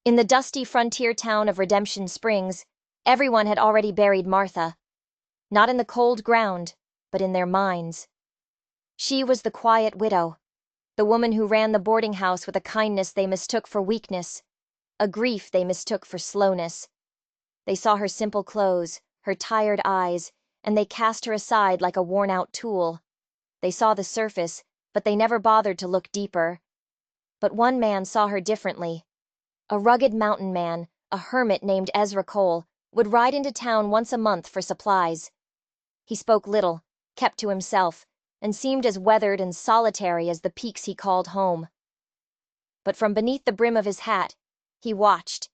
In the dusty frontier town of Redemption Springs, everyone had already buried Martha, not in the cold ground, but in their minds. She was the quiet widow, the woman who ran the boarding house with a kindness they mistook for weakness, a grief they mistook for slowness. They saw her simple clothes, her tired eyes, and they cast her aside like a worn-out tool. They saw the surface, but they never bothered to look deeper. But one man saw her differently. A rugged mountain man, a hermit named Ezra Cole, would ride into town once a month for supplies. He spoke little, kept to himself, and seemed as weathered and solitary as the peaks he called home. But from beneath the brim of his hat, he watched.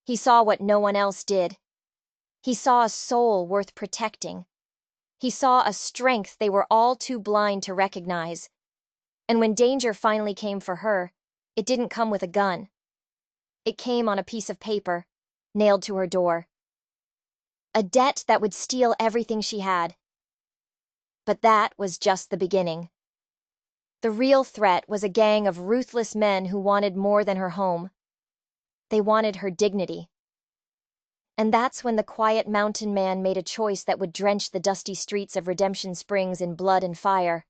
He saw what no one else did. He saw a soul worth protecting. He saw a strength they were all too blind to recognize. And when danger finally came for her, it didn't come with a gun. It came on a piece of paper, nailed to her door. A debt that would steal everything she had. But that was just the beginning. The real threat was a gang of ruthless men who wanted more than her home. They wanted her dignity. And that's when the quiet mountain man made a choice that would drench the dusty streets of Redemption Springs in blood and fire.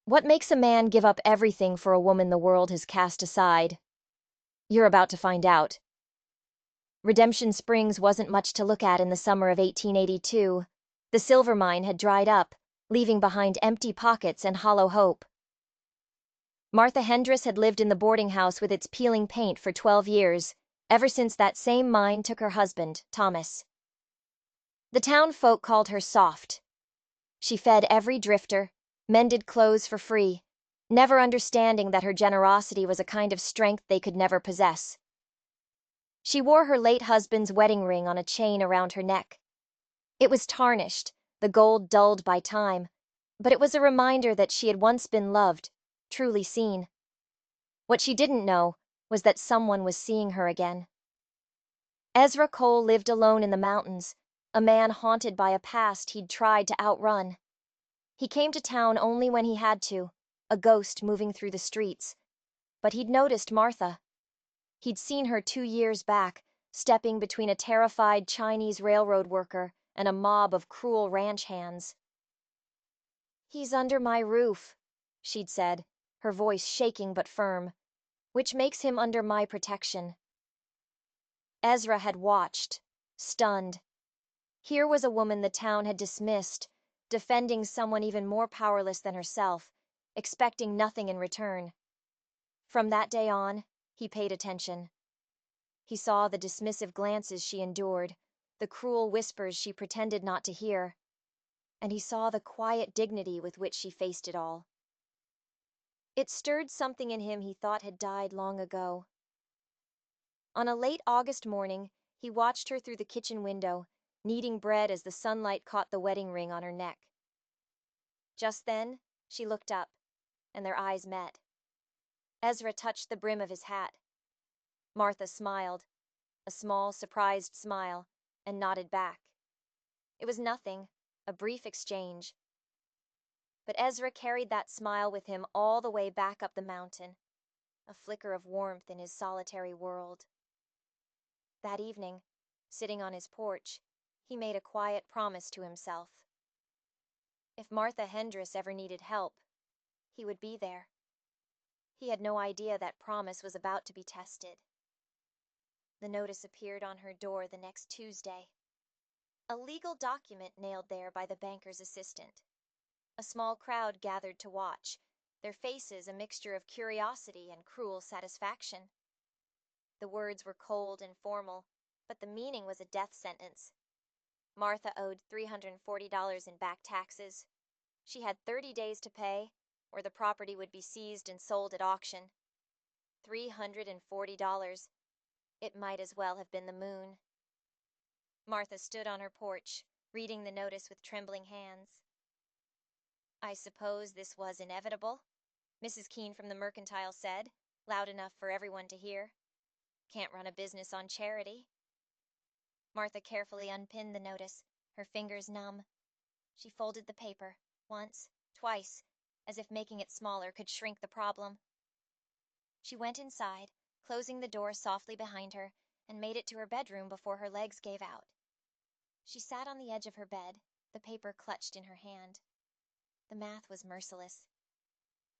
What makes a man give up everything for a woman the world has cast aside? You're about to find out. Redemption Springs wasn't much to look at in the summer of 1882. The silver mine had dried up, leaving behind empty pockets and hollow hope. Martha Hendris had lived in the boarding house with its peeling paint for 12 years, ever since that same mine took her husband, Thomas. The town folk called her soft. She fed every drifter, mended clothes for free, never understanding that her generosity was a kind of strength they could never possess. She wore her late husband's wedding ring on a chain around her neck. It was tarnished, the gold dulled by time, but it was a reminder that she had once been loved, truly seen. What she didn't know was that someone was seeing her again. Ezra Cole lived alone in the mountains, a man haunted by a past he'd tried to outrun. He came to town only when he had to, a ghost moving through the streets. But he'd noticed Martha. He'd seen her 2 years back, stepping between a terrified Chinese railroad worker and a mob of cruel ranch hands. "He's under my roof," she'd said, her voice shaking but firm, "which makes him under my protection." Ezra had watched, stunned. Here was a woman the town had dismissed, defending someone even more powerless than herself, expecting nothing in return. From that day on, he paid attention. He saw the dismissive glances she endured, the cruel whispers she pretended not to hear, and he saw the quiet dignity with which she faced it all. It stirred something in him he thought had died long ago. On a late August morning, he watched her through the kitchen window, kneading bread as the sunlight caught the wedding ring on her neck. Just then, she looked up, and their eyes met. Ezra touched the brim of his hat. Martha smiled, a small, surprised smile, and nodded back. It was nothing, a brief exchange. But Ezra carried that smile with him all the way back up the mountain, a flicker of warmth in his solitary world. That evening, sitting on his porch, he made a quiet promise to himself. If Martha Hendris ever needed help, he would be there. He had no idea that promise was about to be tested. The notice appeared on her door the next Tuesday. A legal document nailed there by the banker's assistant. A small crowd gathered to watch, their faces a mixture of curiosity and cruel satisfaction. The words were cold and formal, but the meaning was a death sentence. Martha owed $340 in back taxes. She had 30 days to pay, or the property would be seized and sold at auction. $340. It might as well have been the moon. Martha stood on her porch, reading the notice with trembling hands. "I suppose this was inevitable," Mrs. Keene from the Mercantile said, loud enough for everyone to hear. "Can't run a business on charity." Martha carefully unpinned the notice, her fingers numb. She folded the paper, once, twice, as if making it smaller could shrink the problem. She went inside, closing the door softly behind her, and made it to her bedroom before her legs gave out. She sat on the edge of her bed, the paper clutched in her hand. The math was merciless.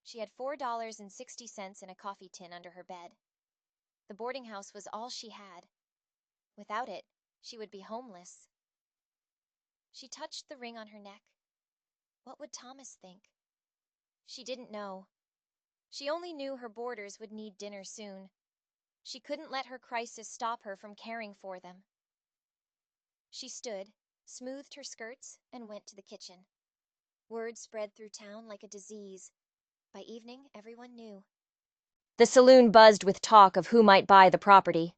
She had $4.60 in a coffee tin under her bed. The boarding house was all she had. Without it, she would be homeless. She touched the ring on her neck. What would Thomas think? She didn't know. She only knew her boarders would need dinner soon. She couldn't let her crisis stop her from caring for them. She stood, smoothed her skirts, and went to the kitchen. Word spread through town like a disease. By evening, everyone knew. The saloon buzzed with talk of who might buy the property.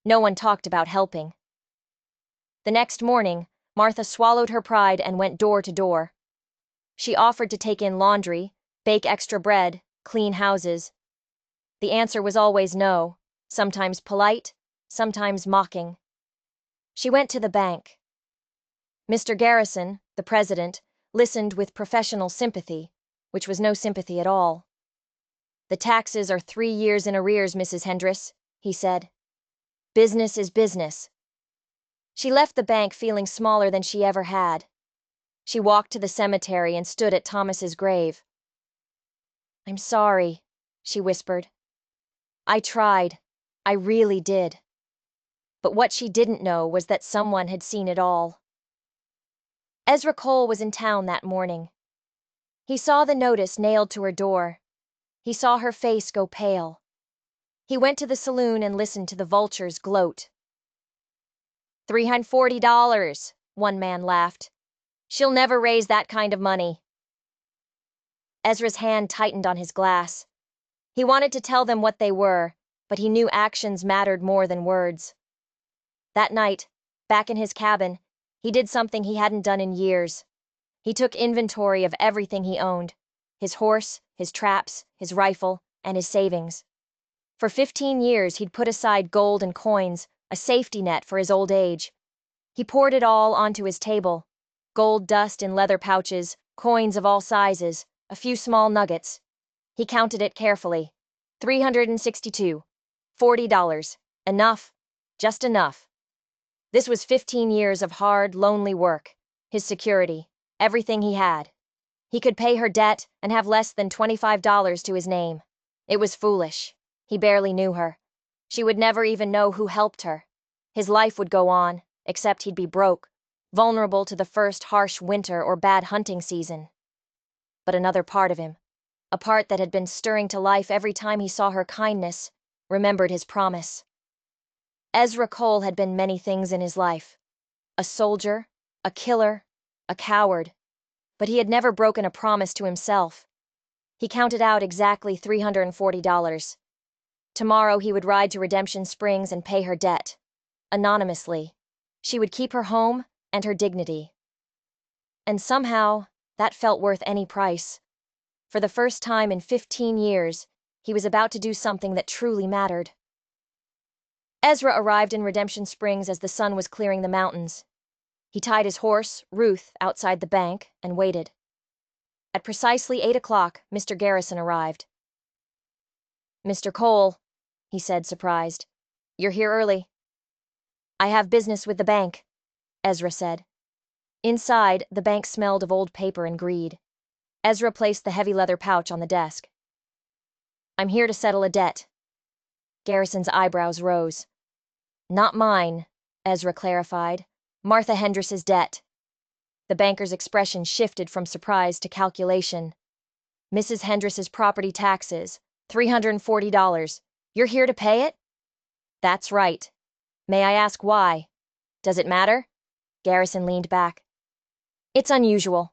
No one talked about helping. The next morning, Martha swallowed her pride and went door to door. She offered to take in laundry, bake extra bread, clean houses. The answer was always no, sometimes polite, sometimes mocking. She went to the bank. Mr. Garrison, the president, listened with professional sympathy, which was no sympathy at all. "The taxes are 3 years in arrears, Mrs. Hendris," he said. "Business is business." She left the bank feeling smaller than she ever had. She walked to the cemetery and stood at Thomas's grave. "I'm sorry," she whispered. "I tried. I really did." But what she didn't know was that someone had seen it all. Ezra Cole was in town that morning. He saw the notice nailed to her door. He saw her face go pale. He went to the saloon and listened to the vultures gloat. $340, one man laughed. "She'll never raise that kind of money." Ezra's hand tightened on his glass. He wanted to tell them what they were, but he knew actions mattered more than words. That night, back in his cabin, he did something he hadn't done in years. He took inventory of everything he owned: his horse, his traps, his rifle, and his savings. For 15 years, he'd put aside gold and coins, a safety net for his old age. He poured it all onto his table: gold dust in leather pouches, coins of all sizes, a few small nuggets. He counted it carefully. 362. $40. Enough. Just enough. This was 15 years of hard, lonely work. His security. Everything he had. He could pay her debt and have less than $25 to his name. It was foolish. He barely knew her. She would never even know who helped her. His life would go on, except he'd be broke, vulnerable to the first harsh winter or bad hunting season. But another part of him, a part that had been stirring to life every time he saw her kindness, remembered his promise. Ezra Cole had been many things in his life: a soldier, a killer, a coward, but he had never broken a promise to himself. He counted out exactly $340. Tomorrow he would ride to Redemption Springs and pay her debt. Anonymously. She would keep her home and her dignity. And somehow, that felt worth any price. For the first time in 15 years, he was about to do something that truly mattered. Ezra arrived in Redemption Springs as the sun was clearing the mountains. He tied his horse, Ruth, outside the bank and waited. At precisely 8 o'clock, Mr. Garrison arrived. "Mr. Cole," he said, surprised. "You're here early." "I have business with the bank," Ezra said. Inside, the bank smelled of old paper and greed. Ezra placed the heavy leather pouch on the desk. "I'm here to settle a debt." Garrison's eyebrows rose. "Not mine," Ezra clarified. "Martha Hendris's debt." The banker's expression shifted from surprise to calculation. "Mrs. Hendris's property taxes, $340. You're here to pay it?" "That's right. May I ask why? Does it matter?" Garrison leaned back. "It's unusual."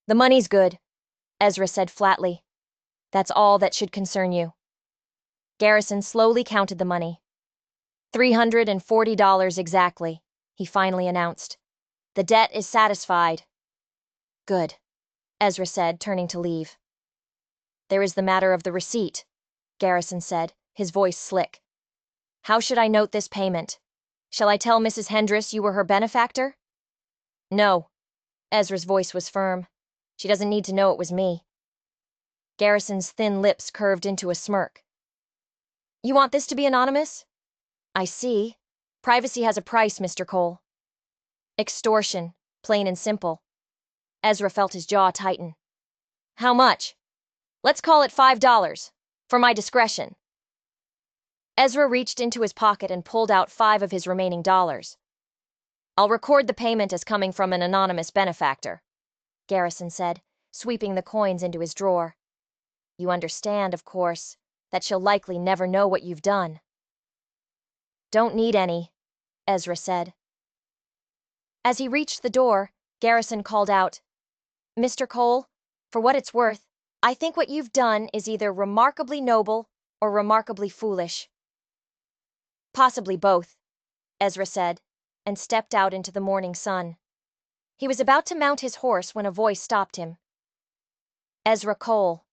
"The money's good," Ezra said flatly. "That's all that should concern you." Garrison slowly counted the money. $340 exactly, he finally announced. "The debt is satisfied." "Good," Ezra said, turning to leave. "There is the matter of the receipt," Garrison said, his voice slick. "How should I note this payment? Shall I tell Mrs. Hendris you were her benefactor?" "No." Ezra's voice was firm. "She doesn't need to know it was me." Garrison's thin lips curved into a smirk. You want this to be anonymous? I see. Privacy has a price, Mr. Cole. Extortion, plain and simple. Ezra felt his jaw tighten. How much? Let's call it $5. For my discretion. Ezra reached into his pocket and pulled out 5 of his remaining dollars. I'll record the payment as coming from an anonymous benefactor, Garrison said, sweeping the coins into his drawer. You understand, of course, that she'll likely never know what you've done. Don't need any, Ezra said. As he reached the door, Garrison called out, Mr. Cole, for what it's worth, I think what you've done is either remarkably noble or remarkably foolish. Possibly both, Ezra said, and stepped out into the morning sun. He was about to mount his horse when a voice stopped him. Ezra Cole.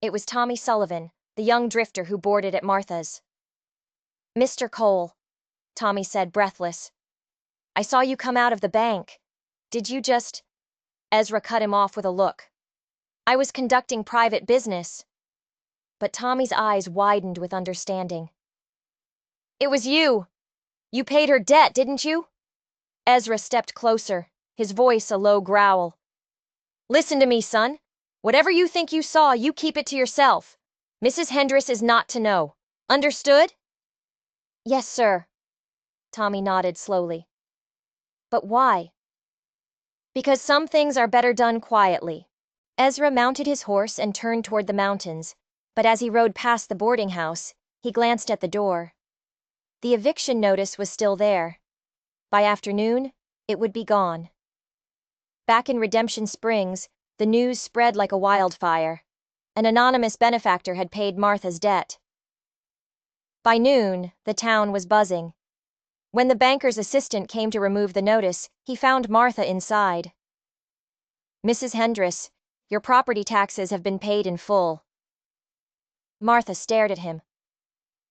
It was Tommy Sullivan, the young drifter who boarded at Martha's. Mr. Cole, Tommy said, breathless. I saw you come out of the bank. Did you just... Ezra cut him off with a look. I was conducting private business. But Tommy's eyes widened with understanding. It was you. You paid her debt, didn't you? Ezra stepped closer, his voice a low growl. Listen to me, son. Whatever you think you saw, you keep it to yourself. Mrs. Hendricks is not to know. Understood? Yes, sir. Tommy nodded slowly. But why? Because some things are better done quietly. Ezra mounted his horse and turned toward the mountains, but as he rode past the boarding house, he glanced at the door. The eviction notice was still there. By afternoon, it would be gone. Back in Redemption Springs, the news spread like a wildfire. An anonymous benefactor had paid Martha's debt. By noon, the town was buzzing. When the banker's assistant came to remove the notice, he found Martha inside. Mrs. Hendricks, your property taxes have been paid in full. Martha stared at him.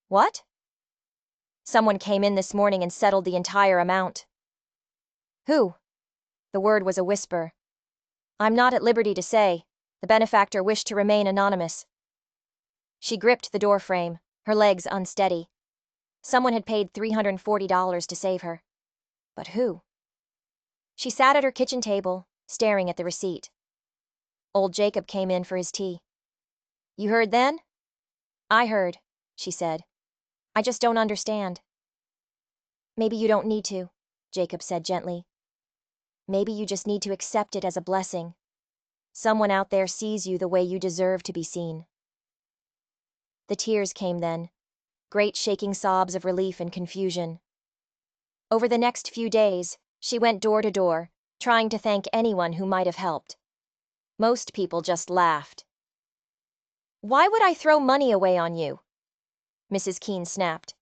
What? Someone came in this morning and settled the entire amount. Who? The word was a whisper. I'm not at liberty to say. The benefactor wished to remain anonymous. She gripped the doorframe, her legs unsteady. Someone had paid $340 to save her. But who? She sat at her kitchen table, staring at the receipt. Old Jacob came in for his tea. You heard then? I heard, she said. I just don't understand. Maybe you don't need to, Jacob said gently. Maybe you just need to accept it as a blessing. Someone out there sees you the way you deserve to be seen. The tears came then, great shaking sobs of relief and confusion. Over the next few days, she went door to door, trying to thank anyone who might have helped. Most people just laughed. Why would I throw money away on you? Mrs. Keene snapped.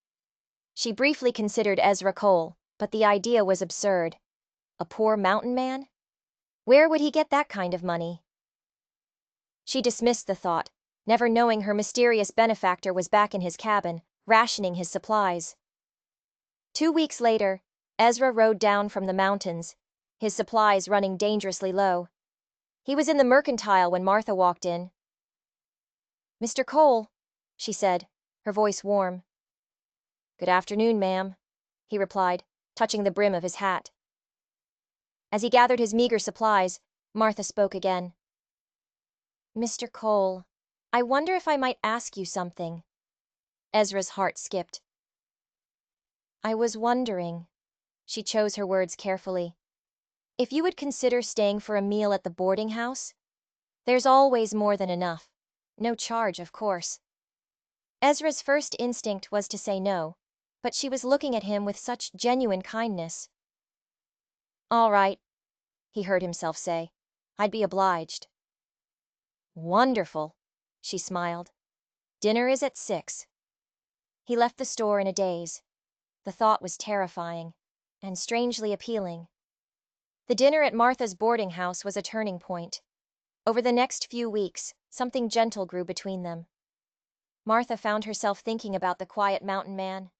She briefly considered Ezra Cole, but the idea was absurd. A poor mountain man? Where would he get that kind of money? She dismissed the thought, never knowing her mysterious benefactor was back in his cabin, rationing his supplies. 2 weeks later, Ezra rode down from the mountains, his supplies running dangerously low. He was in the mercantile when Martha walked in. Mr. Cole, she said, her voice warm. Good afternoon, ma'am, he replied, touching the brim of his hat. As he gathered his meager supplies, Martha spoke again. Mr. Cole, I wonder if I might ask you something. Ezra's heart skipped. I was wondering, she chose her words carefully, if you would consider staying for a meal at the boarding house? There's always more than enough. No charge, of course. Ezra's first instinct was to say no, but she was looking at him with such genuine kindness. All right, he heard himself say. I'd be obliged. Wonderful, she smiled. Dinner is at 6. He left the store in a daze. The thought was terrifying, and strangely appealing. The dinner at Martha's boarding house was a turning point. Over the next few weeks, something gentle grew between them. Martha found herself thinking about the quiet mountain man.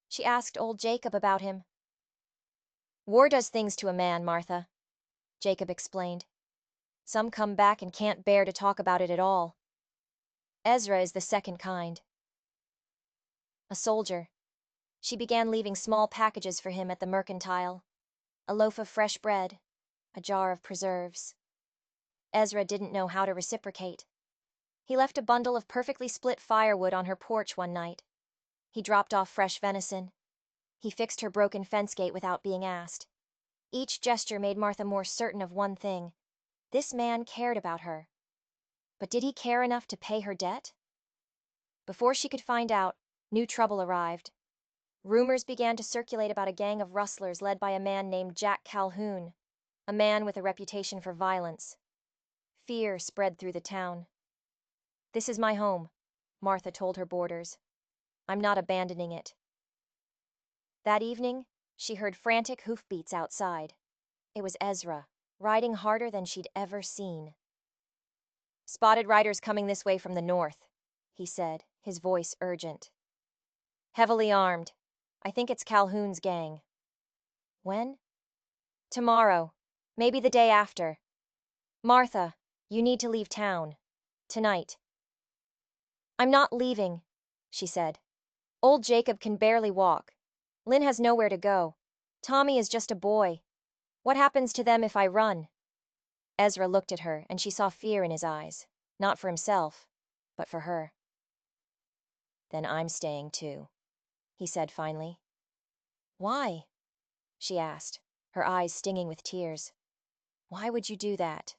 She asked old Jacob about him. War does things to a man, Martha, Jacob explained. Some come back and can't bear to talk about it at all. Ezra is the second kind. a soldier. She began leaving small packages for him at the mercantile. A loaf of fresh bread, a jar of preserves. Ezra didn't know how to reciprocate. He left a bundle of perfectly split firewood on her porch one night. He dropped off fresh venison. He fixed her broken fence gate without being asked. Each gesture made Martha more certain of one thing. This man cared about her. But did he care enough to pay her debt? Before she could find out, new trouble arrived. Rumors began to circulate about a gang of rustlers led by a man named Jack Calhoun, a man with a reputation for violence. Fear spread through the town. "This is my home," Martha told her boarders. "I'm not abandoning it." That evening, she heard frantic hoofbeats outside. It was Ezra, riding harder than she'd ever seen. "Spotted riders coming this way from the north," he said, his voice urgent. "Heavily armed. I think it's Calhoun's gang." "When?" "Tomorrow. Maybe the day after. Martha, you need to leave town. Tonight." "I'm not leaving," she said. "Old Jacob can barely walk. Lynn has nowhere to go. Tommy is just a boy. What happens to them if I run?" Ezra looked at her, and she saw fear in his eyes, not for himself, but for her. "Then I'm staying too," he said finally. "Why?" she asked, her eyes stinging with tears. "Why would you do that?"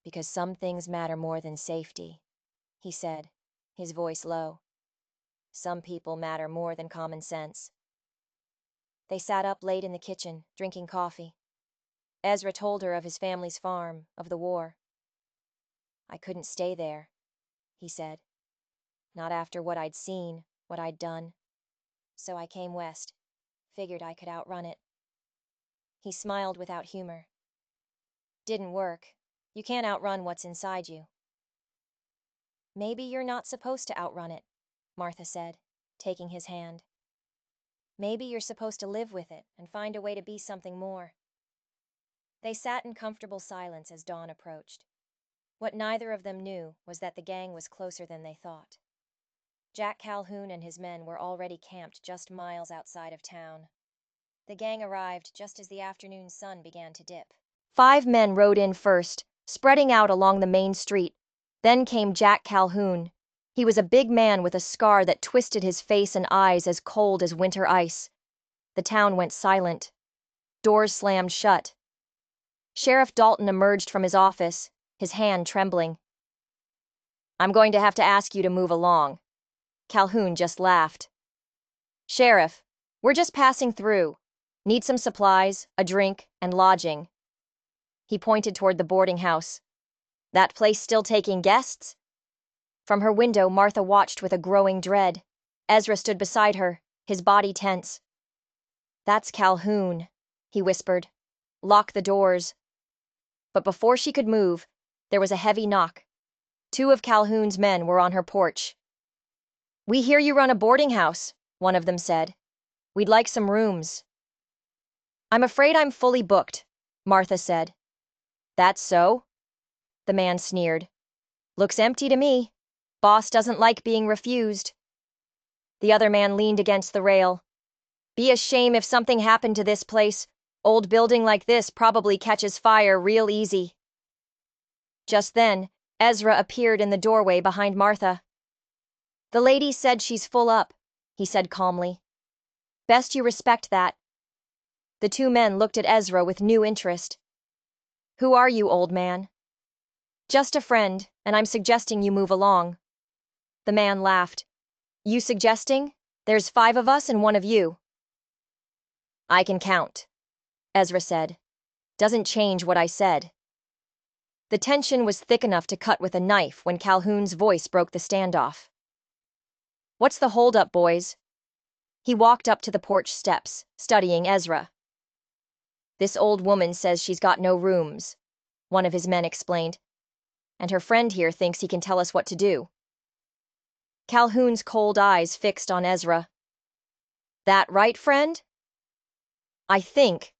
"Because some things matter more than safety," he said, his voice low. "Some people matter more than common sense." They sat up late in the kitchen, drinking coffee. Ezra told her of his family's farm, of the war. "I couldn't stay there," he said. "Not after what I'd seen, what I'd done. So I came west, figured I could outrun it." He smiled without humor. "Didn't work. You can't outrun what's inside you." "Maybe you're not supposed to outrun it," Martha said, taking his hand. "Maybe you're supposed to live with it and find a way to be something more." They sat in comfortable silence as dawn approached. What neither of them knew was that the gang was closer than they thought. Jack Calhoun and his men were already camped just miles outside of town. The gang arrived just as the afternoon sun began to dip. 5 men rode in first, spreading out along the main street. Then came Jack Calhoun. He was a big man with a scar that twisted his face and eyes as cold as winter ice. The town went silent. Doors slammed shut. Sheriff Dalton emerged from his office, his hand trembling. "I'm going to have to ask you to move along." Calhoun just laughed. "Sheriff, we're just passing through. Need some supplies, a drink, and lodging." He pointed toward the boarding house. "That place still taking guests?" From her window, Martha watched with a growing dread. Ezra stood beside her, his body tense. "That's Calhoun," he whispered. "Lock the doors." But before she could move, there was a heavy knock. 2 of Calhoun's men were on her porch. "We hear you run a boarding house," one of them said. "We'd like some rooms." "I'm afraid I'm fully booked," Martha said. "That's so?" The man sneered. "Looks empty to me. Boss doesn't like being refused." The other man leaned against the rail. "Be a shame if something happened to this place. Old building like this probably catches fire real easy." Just then, Ezra appeared in the doorway behind Martha. "The lady said she's full up," he said calmly. "Best you respect that." The 2 men looked at Ezra with new interest. "Who are you, old man?" "Just a friend, and I'm suggesting you move along." The man laughed. "You suggesting? There's 5 of us and 1 of you." "I can count," Ezra said. "Doesn't change what I said." The tension was thick enough to cut with a knife when Calhoun's voice broke the standoff. "What's the holdup, boys?" He walked up to the porch steps, studying Ezra. "This old woman says she's got no rooms," one of his men explained, "and her friend here thinks he can tell us what to do." Calhoun's cold eyes fixed on Ezra. "That right, friend?" "I think,"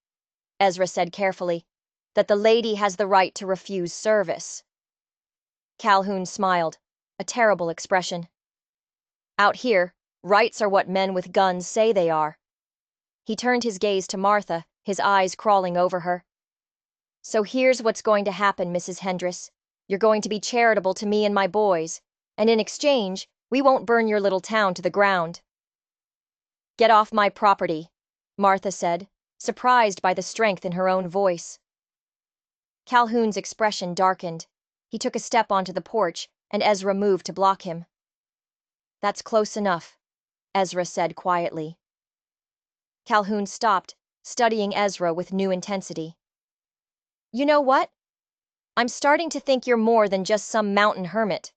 Ezra said carefully, "that the lady has the right to refuse service." Calhoun smiled, a terrible expression. "Out here, Rights are what men with guns say they are. He turned his gaze to Martha, his eyes crawling over her. So here's what's going to happen, Mrs. Hendress. You're going to be charitable to me and my boys, and in exchange, we won't burn your little town to the ground. Get off my property, Martha said, surprised by the strength in her own voice. Calhoun's expression darkened. He took a step onto the porch, and Ezra moved to block him. That's close enough, Ezra said quietly. Calhoun stopped, studying Ezra with new intensity. You know what? I'm starting to think you're more than just some mountain hermit.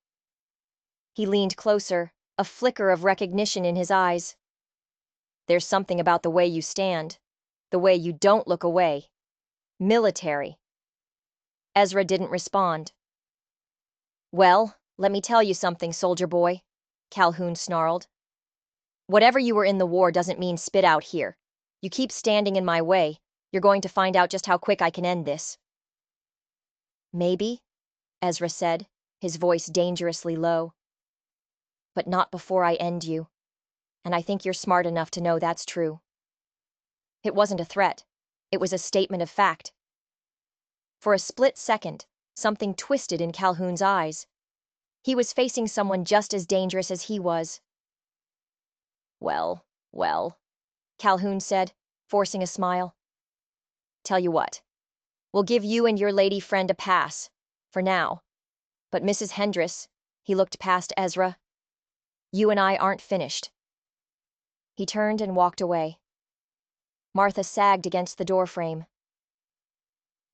He leaned closer, a flicker of recognition in his eyes. There's something about the way you stand, the way you don't look away. Military. Ezra didn't respond. Well, let me tell you something, soldier boy, Calhoun snarled. Whatever you were in the war doesn't mean spit out here. You keep standing in my way, you're going to find out just how quick I can end this. Maybe, Ezra said, his voice dangerously low. But not before I end you. And I think you're smart enough to know that's true. It wasn't a threat. It was a statement of fact. For a split second, something twisted in Calhoun's eyes. He was facing someone just as dangerous as he was. Well, Calhoun said, forcing a smile. Tell you what. We'll give you and your lady friend a pass, for now. But Mrs. Hendress, he looked past Ezra, you and I aren't finished. He turned and walked away. Martha sagged against the doorframe.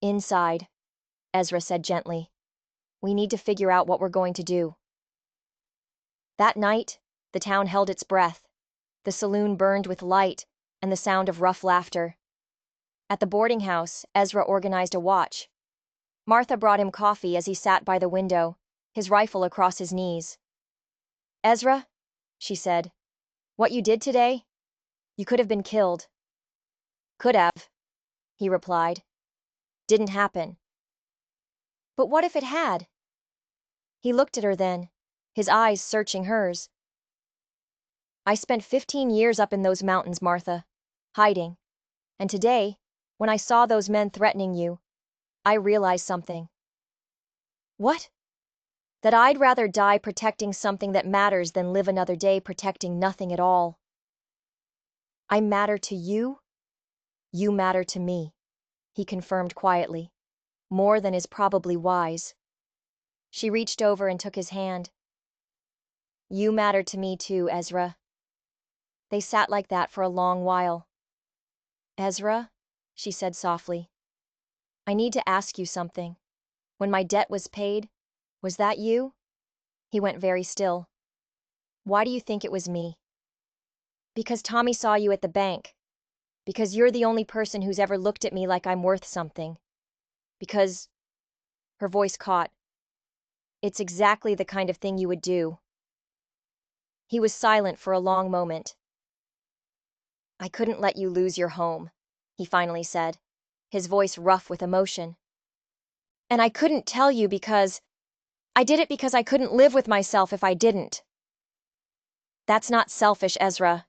Inside, Ezra said gently. We need to figure out what we're going to do. That night, the town held its breath. The saloon burned with light and the sound of rough laughter. At the boarding house, Ezra organized a watch. Martha brought him coffee as he sat by the window, his rifle across his knees. Ezra, she said, what you did today? You could have been killed. Could have, he replied. Didn't happen. But what if it had? He looked at her then, his eyes searching hers. I spent 15 years up in those mountains, Martha, hiding. And today, when I saw those men threatening you, I realized something. What? That I'd rather die protecting something that matters than live another day protecting nothing at all. I matter to you. You matter to me, he confirmed quietly, more than is probably wise. She reached over and took his hand. You matter to me too, Ezra. They sat like that for a long while. Ezra, she said softly, I need to ask you something. When my debt was paid, was that you? He went very still. Why do you think it was me? Because Tommy saw you at the bank. Because you're the only person who's ever looked at me like I'm worth something. Because... Her voice caught. It's exactly the kind of thing you would do. He was silent for a long moment. I couldn't let you lose your home, he finally said, his voice rough with emotion. And I couldn't tell you because... I did it because I couldn't live with myself if I didn't. That's not selfish, Ezra.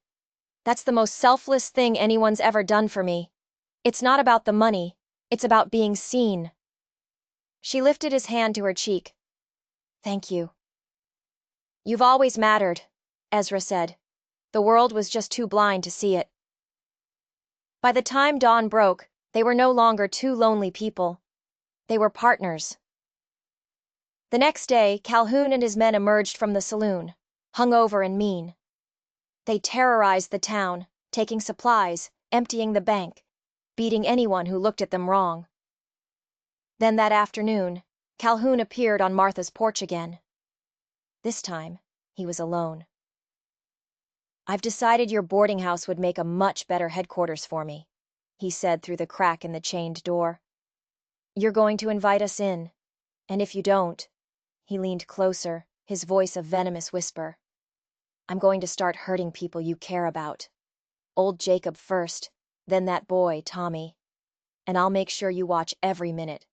That's the most selfless thing anyone's ever done for me. It's not about the money, it's about being seen. She lifted his hand to her cheek. Thank you. You've always mattered, Ezra said. The world was just too blind to see it. By the time dawn broke, they were no longer two lonely people. They were partners. The next day, Calhoun and his men emerged from the saloon, hungover and mean. They terrorized the town, taking supplies, emptying the bank, beating anyone who looked at them wrong. Then that afternoon, Calhoun appeared on Martha's porch again. This time, he was alone. I've decided your boarding house would make a much better headquarters for me, he said through the crack in the chained door. You're going to invite us in, and if you don't, he leaned closer, his voice a venomous whisper, I'm going to start hurting people you care about. Old Jacob first, then that boy, Tommy. And I'll make sure you watch every minute.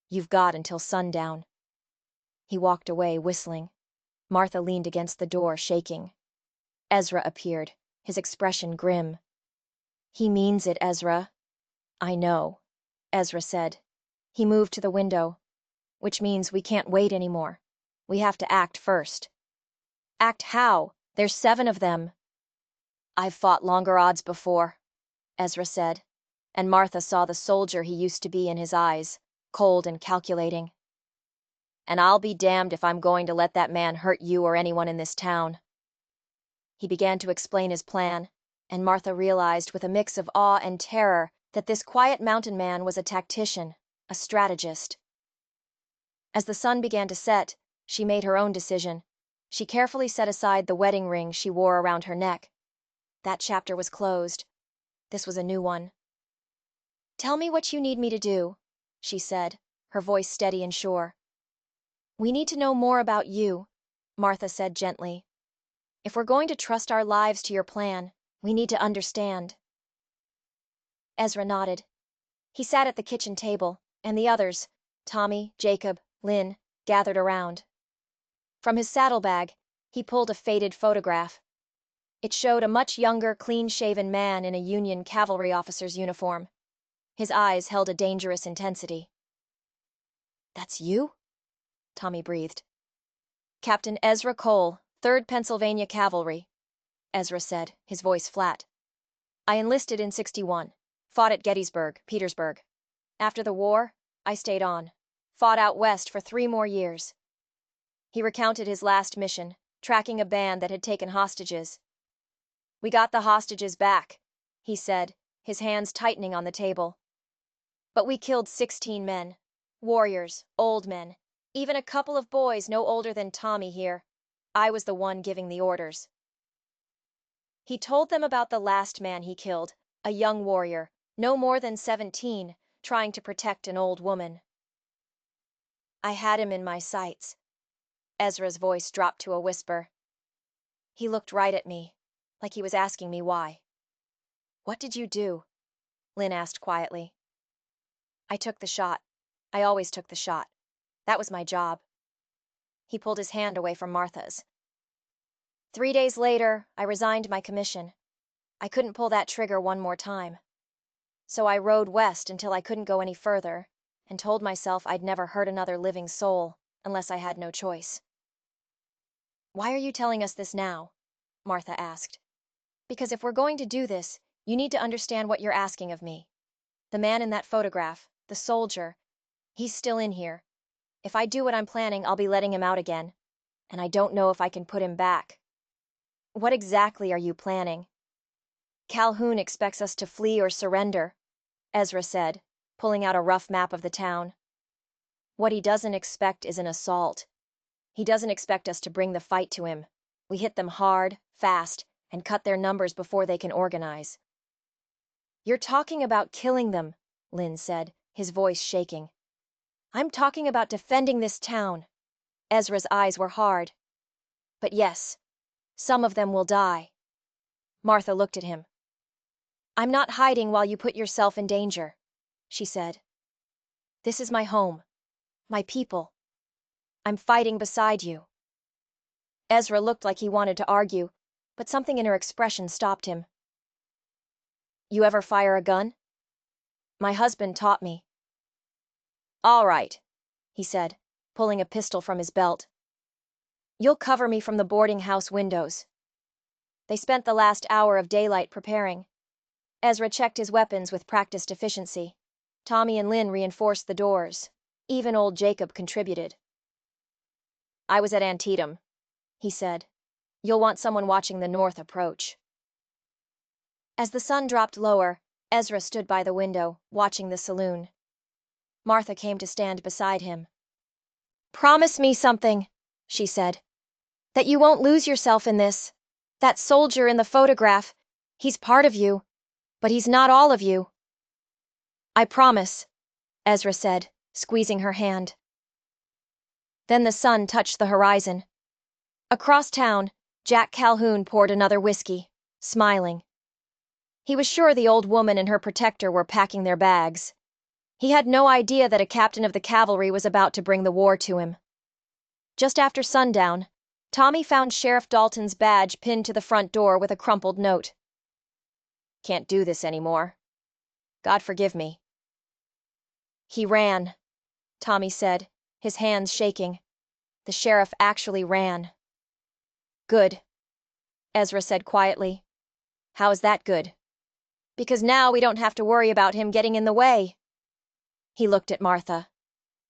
You've got until sundown. He walked away, whistling. Martha leaned against the door, shaking. Ezra appeared, his expression grim. "He means it, Ezra." "I know," Ezra said. He moved to the window. "Which means we can't wait anymore. We have to act first." "Act how? There's 7 of them." "I've fought longer odds before," Ezra said, and Martha saw the soldier he used to be in his eyes, cold and calculating. "And I'll be damned if I'm going to let that man hurt you or anyone in this town." He began to explain his plan, and Martha realized with a mix of awe and terror that this quiet mountain man was a tactician, a strategist. As the sun began to set, she made her own decision. She carefully set aside the wedding ring she wore around her neck. That chapter was closed. This was a new one. "Tell me what you need me to do," she said, her voice steady and sure. "We need to know more about you," Martha said gently. "If we're going to trust our lives to your plan, we need to understand." Ezra nodded. He sat at the kitchen table, and the others, Tommy, Jacob, Lynn, gathered around. From his saddlebag, he pulled a faded photograph. It showed a much younger, clean-shaven man in a Union cavalry officer's uniform. His eyes held a dangerous intensity. "That's you?" Tommy breathed. "Captain Ezra Cole, 3rd Pennsylvania Cavalry," Ezra said, his voice flat. "I enlisted in '61, fought at Gettysburg, Petersburg. After the war, I stayed on, fought out west for 3 more years." He recounted his last mission, tracking a band that had taken hostages. "We got the hostages back," he said, his hands tightening on the table. "But we killed 16 men, warriors, old men, even a couple of boys no older than Tommy here. I was the one giving the orders." He told them about the last man he killed, a young warrior, no more than 17, trying to protect an old woman. "I had him in my sights." Ezra's voice dropped to a whisper. "He looked right at me, like he was asking me why." "What did you do?" Lynn asked quietly. "I took the shot. I always took the shot. That was my job." He pulled his hand away from Martha's. 3 days later, I resigned my commission. I couldn't pull that trigger one more time. So I rode west until I couldn't go any further, and told myself I'd never hurt another living soul unless I had no choice. "Why are you telling us this now?" Martha asked. "Because if we're going to do this, you need to understand what you're asking of me. The man in that photograph, the soldier, he's still in here. If I do what I'm planning, I'll be letting him out again, and I don't know if I can put him back." "What exactly are you planning?" "Calhoun expects us to flee or surrender," Ezra said, pulling out a rough map of the town. "What he doesn't expect is an assault. He doesn't expect us to bring the fight to him. We hit them hard, fast, and cut their numbers before they can organize." "You're talking about killing them," Lynn said, his voice shaking. "I'm talking about defending this town." Ezra's eyes were hard. "But yes, some of them will die." Martha looked at him. "I'm not hiding while you put yourself in danger," she said. "This is my home, my people. I'm fighting beside you." Ezra looked like he wanted to argue, but something in her expression stopped him. "You ever fire a gun?" "My husband taught me." "All right," he said, pulling a pistol from his belt. "You'll cover me from the boarding house windows." They spent the last hour of daylight preparing. Ezra checked his weapons with practiced efficiency. Tommy and Lynn reinforced the doors. Even old Jacob contributed. "I was at Antietam," he said. "You'll want someone watching the north approach." As the sun dropped lower, Ezra stood by the window, watching the saloon. Martha came to stand beside him. "Promise me something," she said. "That you won't lose yourself in this. That soldier in the photograph, he's part of you, but he's not all of you." "I promise," Ezra said, squeezing her hand. Then the sun touched the horizon. Across town, Jack Calhoun poured another whiskey, smiling. He was sure the old woman and her protector were packing their bags. He had no idea that a captain of the cavalry was about to bring the war to him. Just after sundown, Tommy found Sheriff Dalton's badge pinned to the front door with a crumpled note. "Can't do this anymore. God forgive me." "He ran," Tommy said, his hands shaking. "The sheriff actually ran." "Good," Ezra said quietly. "How is that good?" "Because now we don't have to worry about him getting in the way." He looked at Martha.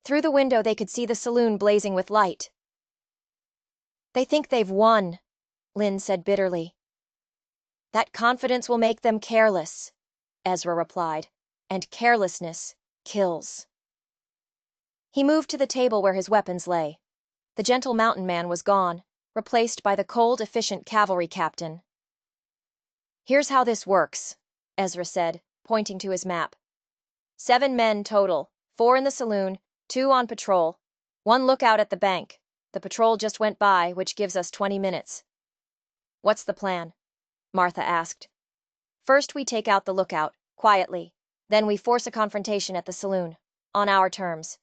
Through the window they could see the saloon blazing with light. "They think they've won," Lynn said bitterly. "That confidence will make them careless," Ezra replied, "and carelessness kills." He moved to the table where his weapons lay. The gentle mountain man was gone, replaced by the cold, efficient cavalry captain. "Here's how this works," Ezra said, pointing to his map. 7 men total, 4 in the saloon, 2 on patrol, 1 lookout at the bank. The patrol just went by, which gives us 20 minutes. "What's the plan?" Martha asked. "First we take out the lookout, quietly. Then we force a confrontation at the saloon, on our terms."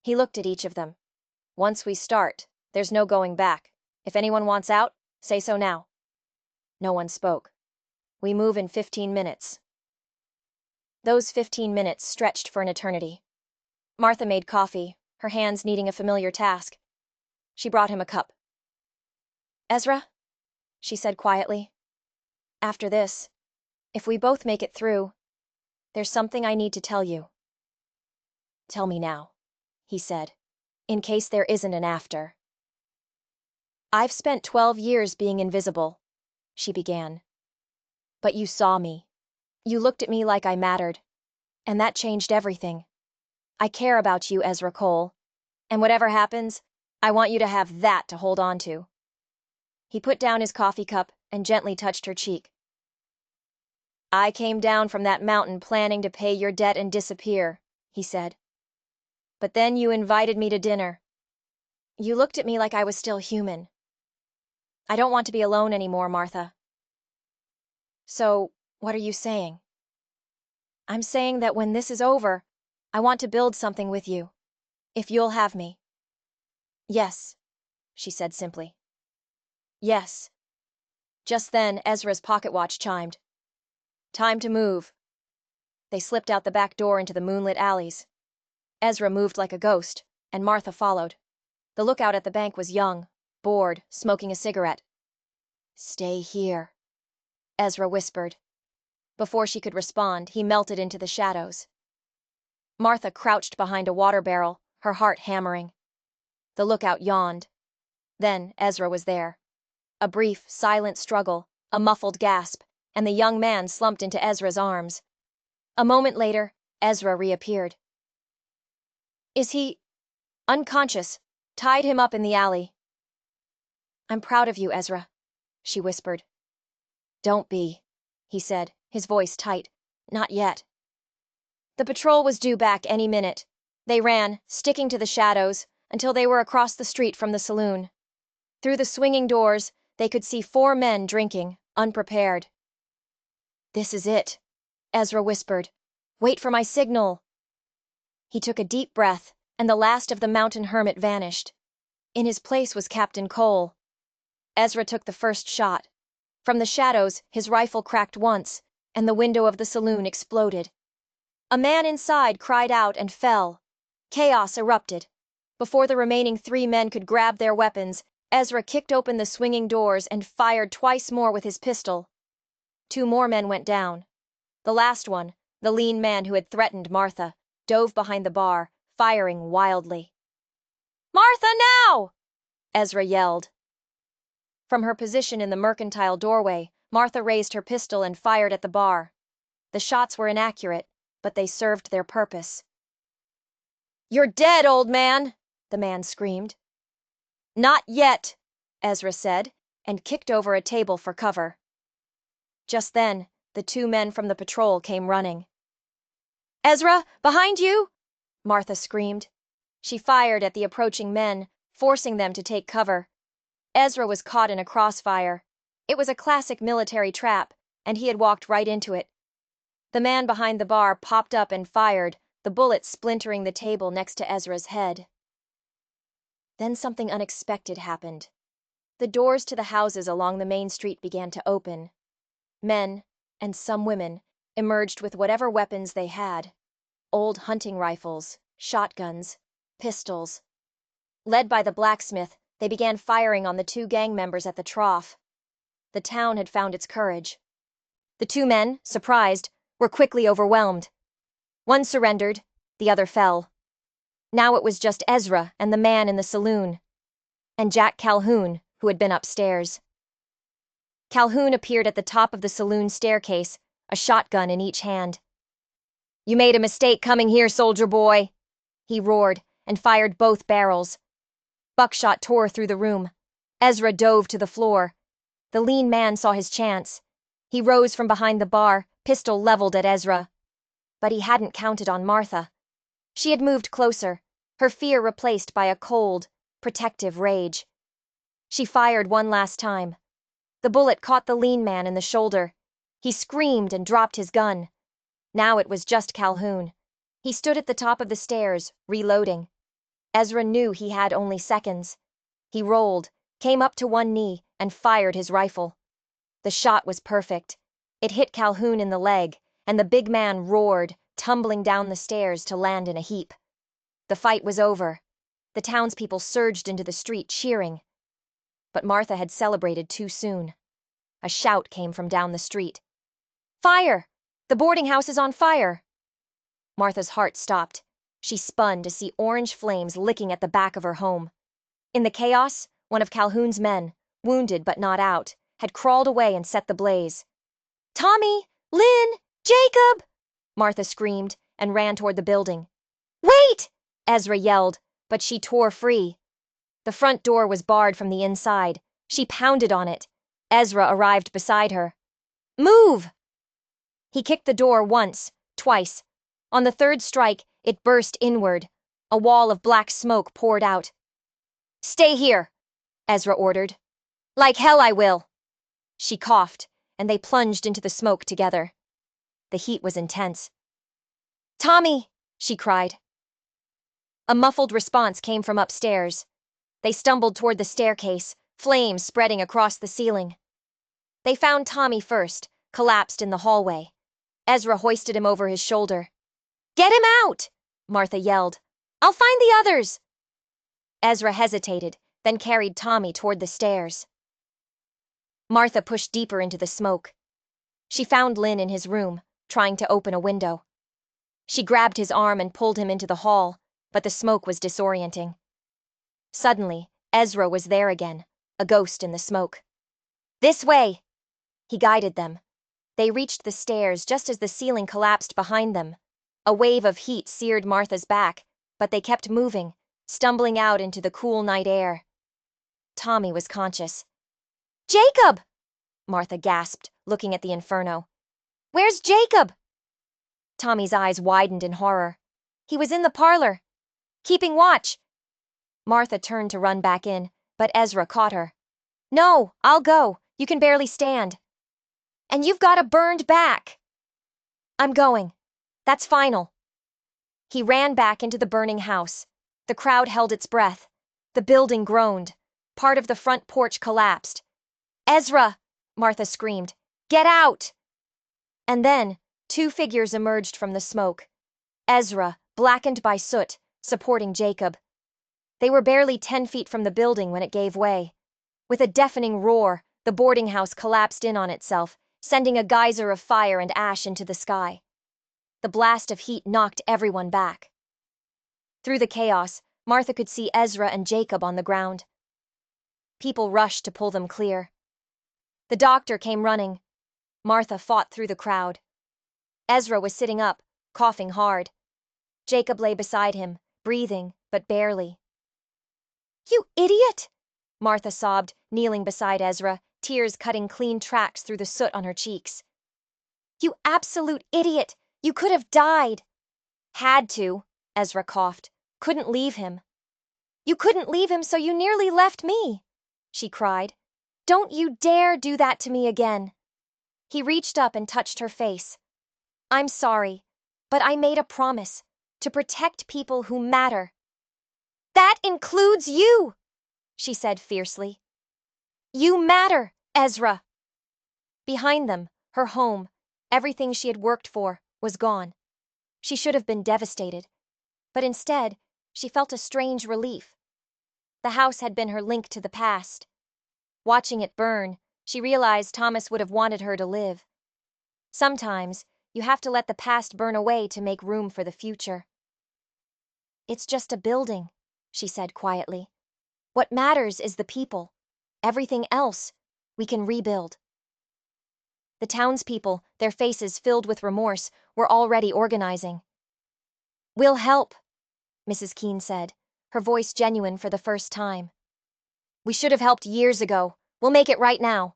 He looked at each of them. "Once we start, there's no going back. If anyone wants out, say so now." No one spoke. "We move in 15 minutes." Those 15 minutes stretched for an eternity. Martha made coffee, her hands needing a familiar task. She brought him a cup. "Ezra," she said quietly, "after this, if we both make it through, there's something I need to tell you." "Tell me now," he said, "in case there isn't an after." "I've spent 12 years being invisible," she began. "But you saw me. You looked at me like I mattered. And that changed everything. I care about you, Ezra Cole. And whatever happens, I want you to have that to hold on to." He put down his coffee cup and gently touched her cheek. "I came down from that mountain planning to pay your debt and disappear," he said. "But then you invited me to dinner. You looked at me like I was still human. I don't want to be alone anymore, Martha." "So, what are you saying?" "I'm saying that when this is over, I want to build something with you. If you'll have me." "Yes," she said simply. "Yes." Just then, Ezra's pocket watch chimed. "Time to move." They slipped out the back door into the moonlit alleys. Ezra moved like a ghost, and Martha followed. The lookout at the bank was young, bored, smoking a cigarette. "Stay here," Ezra whispered. Before she could respond, he melted into the shadows. Martha crouched behind a water barrel, her heart hammering. The lookout yawned. Then Ezra was there. A brief, silent struggle, a muffled gasp, and the young man slumped into Ezra's arms. A moment later, Ezra reappeared. "Is he unconscious? Tied him up in the alley." "I'm proud of you, Ezra," she whispered. "Don't be," he said, his voice tight. "Not yet." The patrol was due back any minute. They ran, sticking to the shadows, until they were across the street from the saloon. Through the swinging doors, they could see 4 men drinking, unprepared. "This is it," Ezra whispered. "Wait for my signal." He took a deep breath, and the last of the mountain hermit vanished. In his place was Captain Cole. Ezra took the first shot. From the shadows, his rifle cracked once, and the window of the saloon exploded. A man inside cried out and fell. Chaos erupted. Before the remaining 3 men could grab their weapons, Ezra kicked open the swinging doors and fired twice more with his pistol. 2 more men went down. The last one, the lean man who had threatened Martha, dove behind the bar, firing wildly. "Martha, now!" Ezra yelled. From her position in the mercantile doorway, Martha raised her pistol and fired at the bar. The shots were inaccurate, but they served their purpose. "You're dead, old man!" the man screamed. "Not yet," Ezra said, and kicked over a table for cover. Just then, the 2 men from the patrol came running. "Ezra, behind you!" Martha screamed. She fired at the approaching men, forcing them to take cover. Ezra was caught in a crossfire. It was a classic military trap, and he had walked right into it. The man behind the bar popped up and fired, the bullet splintering the table next to Ezra's head. Then something unexpected happened. The doors to the houses along the main street began to open. Men, and some women, emerged with whatever weapons they had: old hunting rifles, shotguns, pistols. Led by the blacksmith, they began firing on the two gang members at the trough. The town had found its courage. The two men, surprised, were quickly overwhelmed. One surrendered, the other fell. Now it was just Ezra and the man in the saloon, and Jack Calhoun, who had been upstairs. Calhoun appeared at the top of the saloon staircase, a shotgun in each hand. "You made a mistake coming here, soldier boy," he roared, and fired both barrels. Buckshot tore through the room. Ezra dove to the floor. The lean man saw his chance. He rose from behind the bar, pistol leveled at Ezra. But he hadn't counted on Martha. She had moved closer, her fear replaced by a cold, protective rage. She fired one last time. The bullet caught the lean man in the shoulder. He screamed and dropped his gun. Now it was just Calhoun. He stood at the top of the stairs, reloading. Ezra knew he had only seconds. He rolled, came up to one knee, and fired his rifle. The shot was perfect. It hit Calhoun in the leg, and the big man roared, tumbling down the stairs to land in a heap. The fight was over. The townspeople surged into the street, cheering. But Martha had celebrated too soon. A shout came from down the street. "Fire! The boarding house is on fire!" Martha's heart stopped. She spun to see orange flames licking at the back of her home. In the chaos, one of Calhoun's men, wounded but not out, had crawled away and set the blaze. "Tommy! Lynn! Jacob!" Martha screamed and ran toward the building. "Wait!" Ezra yelled, but she tore free. The front door was barred from the inside. She pounded on it. Ezra arrived beside her. "Move!" He kicked the door once, twice. On the third strike, it burst inward. A wall of black smoke poured out. "Stay here," Ezra ordered. "Like hell I will." She coughed, and they plunged into the smoke together. The heat was intense. "Tommy!" she cried. A muffled response came from upstairs. They stumbled toward the staircase, flames spreading across the ceiling. They found Tommy first, collapsed in the hallway. Ezra hoisted him over his shoulder. "Get him out!" Martha yelled. "I'll find the others!" Ezra hesitated, then carried Tommy toward the stairs. Martha pushed deeper into the smoke. She found Lynn in his room, trying to open a window. She grabbed his arm and pulled him into the hall, but the smoke was disorienting. Suddenly, Ezra was there again, a ghost in the smoke. "This way!" He guided them. They reached the stairs just as the ceiling collapsed behind them. A wave of heat seared Martha's back, but they kept moving, stumbling out into the cool night air. Tommy was conscious. "Jacob!" Martha gasped, looking at the inferno. "Where's Jacob?" Tommy's eyes widened in horror. "He was in the parlor, keeping watch." Martha turned to run back in, but Ezra caught her. "No, I'll go. You can barely stand. And you've got a burned back." "I'm going. That's final." He ran back into the burning house. The crowd held its breath. The building groaned. Part of the front porch collapsed. "Ezra!" Martha screamed. "Get out!" And then, two figures emerged from the smoke. Ezra, blackened by soot, supporting Jacob. They were barely 10 feet from the building when it gave way. With a deafening roar, the boarding house collapsed in on itself, sending a geyser of fire and ash into the sky. The blast of heat knocked everyone back. Through the chaos, Martha could see Ezra and Jacob on the ground. People rushed to pull them clear. The doctor came running. Martha fought through the crowd. Ezra was sitting up, coughing hard. Jacob lay beside him, breathing, but barely. "You idiot!" Martha sobbed, kneeling beside Ezra, tears cutting clean tracks through the soot on her cheeks. "You absolute idiot! You could have died!" "Had to," Ezra coughed. "Couldn't leave him." "You couldn't leave him, so you nearly left me," she cried. "Don't you dare do that to me again." He reached up and touched her face. "I'm sorry, but I made a promise to protect people who matter." "That includes you!" she said fiercely. You matter, Ezra! Behind them, her home, everything she had worked for, was gone. She should have been devastated, but instead, she felt a strange relief. The house had been her link to the past. Watching it burn, she realized Thomas would have wanted her to live. Sometimes, you have to let the past burn away to make room for the future. It's just a building, she said quietly. What matters is the people. Everything else, we can rebuild. The townspeople, their faces filled with remorse, were already organizing. We'll help, Mrs. Keene said, her voice genuine for the first time. We should have helped years ago. We'll make it right now.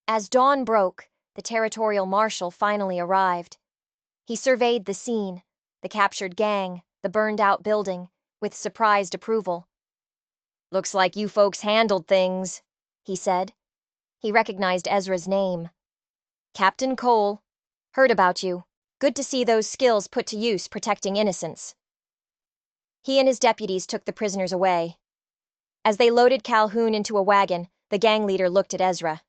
As dawn broke, the territorial marshal finally arrived. He surveyed the scene, the captured gang, the burned-out building, with surprised approval. Looks like you folks handled things, he said. He recognized Ezra's name. Captain Cole. Heard about you. Good to see those skills put to use protecting innocents. He and his deputies took the prisoners away. As they loaded Calhoun into a wagon, the gang leader looked at Ezra.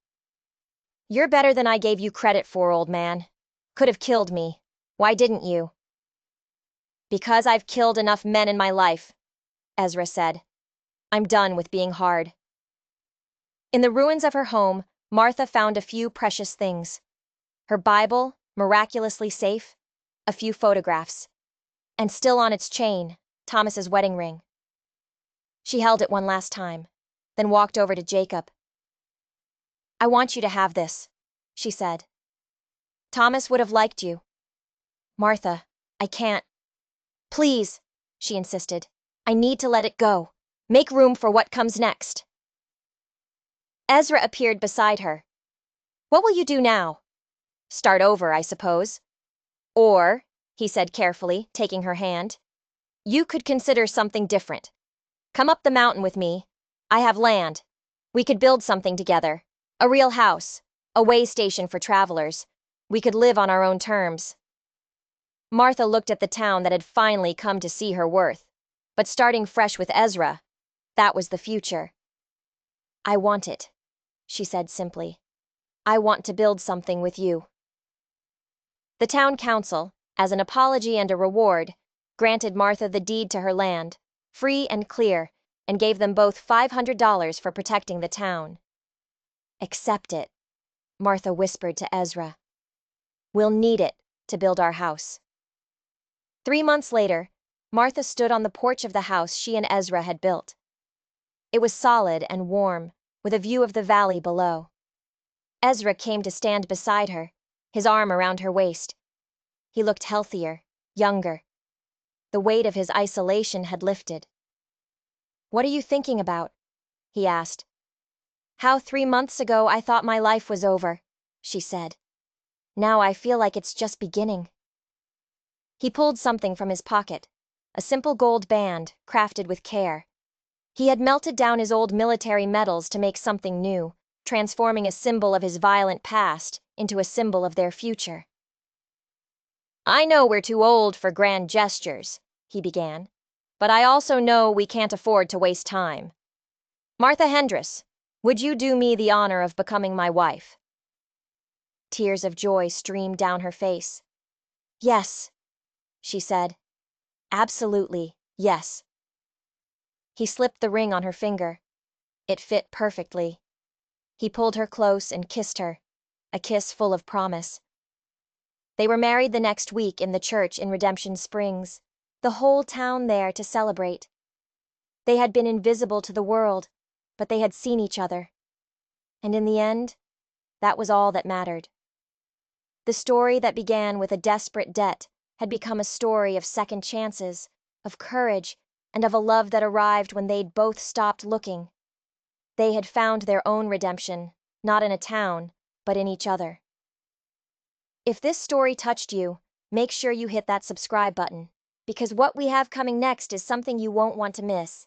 You're better than I gave you credit for, old man. Could have killed me. Why didn't you? Because I've killed enough men in my life, Ezra said. I'm done with being hard. In the ruins of her home, Martha found a few precious things. Her Bible, miraculously safe, a few photographs, and still on its chain, Thomas's wedding ring. She held it one last time, then walked over to Jacob. I want you to have this, she said. Thomas would have liked you. Martha, I can't. Please, she insisted. I need to let it go. Make room for what comes next. Ezra appeared beside her. What will you do now? Start over, I suppose. Or, he said carefully, taking her hand, you could consider something different. Come up the mountain with me. I have land. We could build something together. A real house. A way station for travelers. We could live on our own terms. Martha looked at the town that had finally come to see her worth. But starting fresh with Ezra, that was the future. I want it, she said simply. I want to build something with you. The town council, as an apology and a reward, granted Martha the deed to her land, free and clear, and gave them both $500 for protecting the town. Accept it, Martha whispered to Ezra. We'll need it to build our house. 3 months later, Martha stood on the porch of the house she and Ezra had built. It was solid and warm, with a view of the valley below. Ezra came to stand beside her, his arm around her waist. He looked healthier, younger. The weight of his isolation had lifted. What are you thinking about? He asked. How 3 months ago I thought my life was over, she said. Now I feel like it's just beginning. He pulled something from his pocket, a simple gold band, crafted with care. He had melted down his old military medals to make something new, transforming a symbol of his violent past into a symbol of their future. I know we're too old for grand gestures, he began, but I also know we can't afford to waste time. Martha Hendress, would you do me the honor of becoming my wife? Tears of joy streamed down her face. Yes, she said. Absolutely, yes. He slipped the ring on her finger. It fit perfectly. He pulled her close and kissed her, a kiss full of promise. They were married the next week in the church in Redemption Springs, the whole town there to celebrate. They had been invisible to the world, but they had seen each other. And in the end, that was all that mattered. The story that began with a desperate debt had become a story of second chances, of courage, and of a love that arrived when they'd both stopped looking. They had found their own redemption, not in a town, but in each other. If this story touched you, make sure you hit that subscribe button, because what we have coming next is something you won't want to miss.